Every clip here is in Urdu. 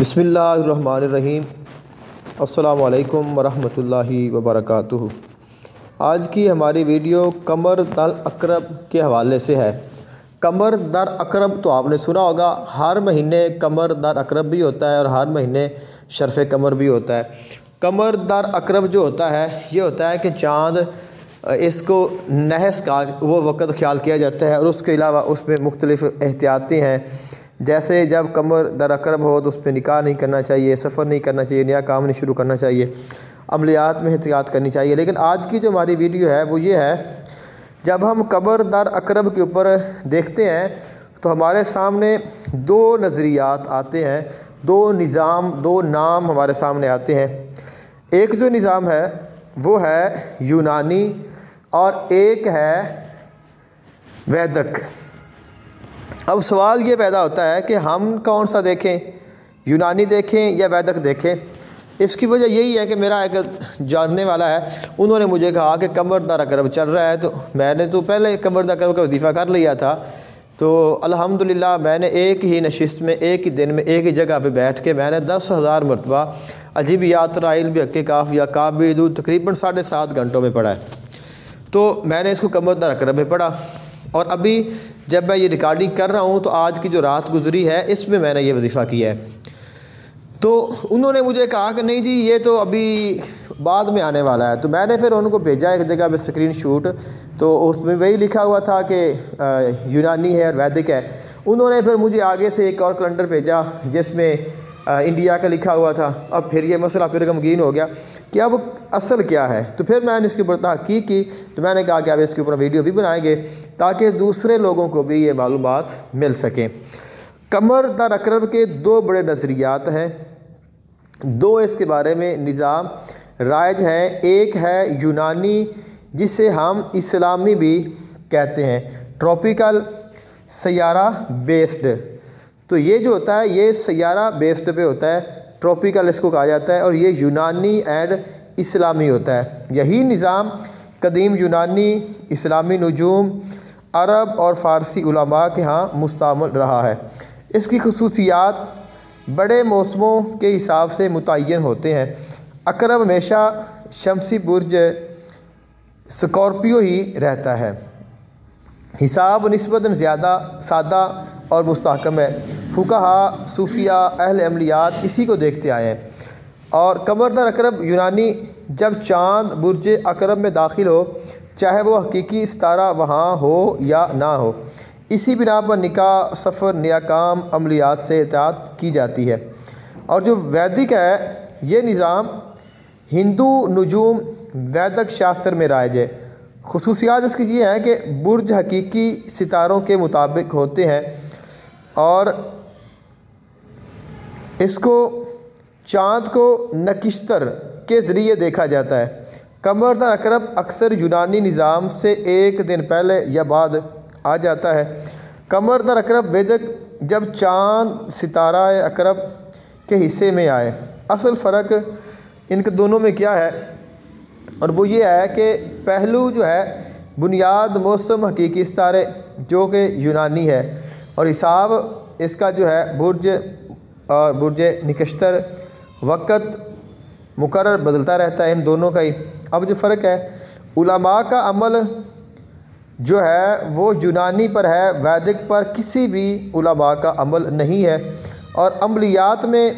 بسم اللہ الرحمن الرحیم۔ السلام علیکم ورحمۃ اللہ وبرکاتہ۔ آج کی ہماری ویڈیو کمر در عقرب کے حوالے سے ہے۔ کمر در عقرب تو آپ نے سنا ہوگا، ہر مہینے کمر در عقرب بھی ہوتا ہے اور ہر مہینے شرف کمر بھی ہوتا ہے۔ کمر در عقرب جو ہوتا ہے یہ ہوتا ہے کہ چاند اس کو نحس کا وہ وقت خیال کیا جاتا ہے، اور اس کے علاوہ اس میں مختلف احتیاطیں ہیں، جیسے جب کمر در عقرب ہو تو اس پہ نکاح نہیں کرنا چاہیے، سفر نہیں کرنا چاہیے، نیا کام نہیں شروع کرنا چاہیے، عملیات میں احتیاط کرنی چاہیے۔ لیکن آج کی جو ہماری ویڈیو ہے وہ یہ ہے، جب ہم کمر در عقرب کے اوپر دیکھتے ہیں تو ہمارے سامنے دو نظریات آتے ہیں، دو نام ہمارے سامنے آتے ہیں۔ ایک جو نظام ہے وہ ہے یونانی اور ایک ہے ویدک۔ اب سوال یہ پیدا ہوتا ہے کہ ہم کون سا دیکھیں، یونانی دیکھیں یا ویدک دیکھیں؟ اس کی وجہ یہی ہے کہ میرا ایک جاننے والا ہے، انہوں نے مجھے کہا کہ کمر در عقرب چل رہا ہے، تو میں نے تو پہلے کمر در عقرب کا وظیفہ کر لیا تھا، تو الحمدللہ میں نے ایک ہی نشست میں، ایک ہی دن میں، ایک ہی جگہ پہ بیٹھ کے میں نے 10,000 مرتبہ عجیبیات رائل بحق کاف یا کعبہ تقریباً 7.5 گھنٹوں میں پڑھا ہے۔ تو میں نے اس کو کمر در عقرب میں پڑھا، اور ابھی جب میں یہ ریکارڈنگ کر رہا ہوں تو آج کی جو رات گزری ہے اس میں میں نے یہ وظیفہ کیا ہے۔ تو انہوں نے مجھے کہا کہ نہیں جی یہ تو ابھی بعد میں آنے والا ہے، تو میں نے پھر ان کو بھیجا ایک جگہ پہ اسکرین شاٹ، تو اس میں وہی لکھا ہوا تھا کہ یونانی ہے اور ویدک ہے۔ انہوں نے پھر مجھے آگے سے ایک اور کیلنڈر بھیجا جس میں انڈیا کا لکھا ہوا تھا۔ اب پھر یہ مسئلہ پھر غمگین ہو گیا کہ اب اصل کیا ہے، تو پھر میں نے اس کے اوپر تحقیق کی، تو میں نے کہا کہ اب اس کے اوپر ویڈیو بھی بنائیں گے تاکہ دوسرے لوگوں کو بھی یہ معلومات مل سکیں۔ کمر در عقرب کے دو بڑے نظریات ہیں، دو اس کے بارے میں نظام رائج ہیں۔ ایک ہے یونانی جسے ہم اسلامی بھی کہتے ہیں، ٹراپیکل سیارہ بیسڈ۔ تو یہ جو ہوتا ہے یہ سیارہ بیسڈ پہ ہوتا ہے، ٹراپیکل اس کو کہا جاتا ہے، اور یہ یونانی اینڈ اسلامی ہوتا ہے۔ یہی نظام قدیم یونانی، اسلامی نجوم، عرب اور فارسی علماء کے ہاں مستعمل رہا ہے۔ اس کی خصوصیات بڑے موسموں کے حساب سے متعین ہوتے ہیں۔ عقرب ہمیشہ شمسی برج اسکارپیو ہی رہتا ہے۔ حساب نسبتاً زیادہ سادہ اور مستحکم ہے۔ فقہا، صوفیہ، اہل عملیات اسی کو دیکھتے آئے ہیں۔ اور کمر در عقرب یونانی جب چاند برج عقرب میں داخل ہو، چاہے وہ حقیقی ستارہ وہاں ہو یا نہ ہو، اسی بنا پر نکاح، سفر، نیا کام، عملیات سے احتیاط کی جاتی ہے۔ اور جو ویدک ہے یہ نظام ہندو نجوم ویدک شاستر میں رائج ہے۔ خصوصیات اس کی یہ ہیں کہ برج حقیقی ستاروں کے مطابق ہوتے ہیں، اور اس کو چاند کو نکشتر کے ذریعے دیکھا جاتا ہے۔ کمر در عقرب اکثر یونانی نظام سے ایک دن پہلے یا بعد آ جاتا ہے۔ کمر در عقرب ویدک جب چاند ستارہ عقرب کے حصے میں آئے۔ اصل فرق ان کے دونوں میں کیا ہے، اور وہ یہ ہے کہ پہلو جو ہے بنیاد موسم حقیقی ستارے جو کہ یونانی ہے، اور حساب اس کا جو ہے برج اور برج نکشتر، وقت مقرر بدلتا رہتا ہے ان دونوں کا ہی۔ اب جو فرق ہے، علماء کا عمل جو ہے وہ یونانی پر ہے، ویدک پر کسی بھی علماء کا عمل نہیں ہے۔ اور عملیات میں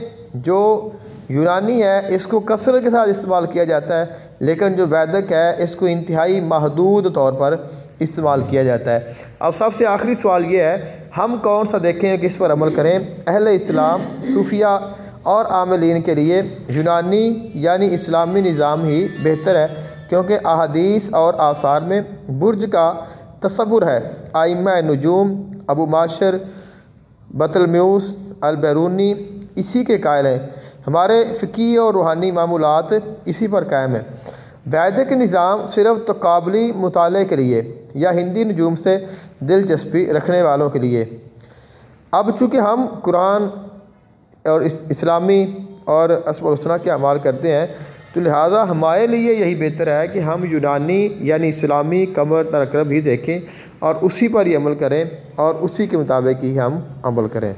جو یونانی ہے اس کو کثرت کے ساتھ استعمال کیا جاتا ہے، لیکن جو ویدک ہے اس کو انتہائی محدود طور پر استعمال کیا جاتا ہے۔ اب سب سے آخری سوال یہ ہے، ہم کون سا دیکھیں، کس پر عمل کریں؟ اہل اسلام، صوفیہ اور عاملین کے لیے یونانی یعنی اسلامی نظام ہی بہتر ہے، کیونکہ احادیث اور آثار میں برج کا تصور ہے۔ ائمہ نجوم ابو معشر بطلمیوس البیرونی اسی کے قائل ہیں۔ ہمارے فقہی اور روحانی معمولات اسی پر قائم ہیں۔ ویدک نظام صرف تقابلی مطالعے کے لیے یا ہندی نجوم سے دلچسپی رکھنے والوں کے لیے۔ اب چونکہ ہم قرآن اور اسلامی اور اسماء الحسنی کے اعمال کرتے ہیں، تو لہٰذا ہمارے لیے یہی بہتر ہے کہ ہم یونانی یعنی اسلامی کمر در عقرب ہی دیکھیں اور اسی پر ہی عمل کریں اور اسی کے مطابق ہی ہم عمل کریں۔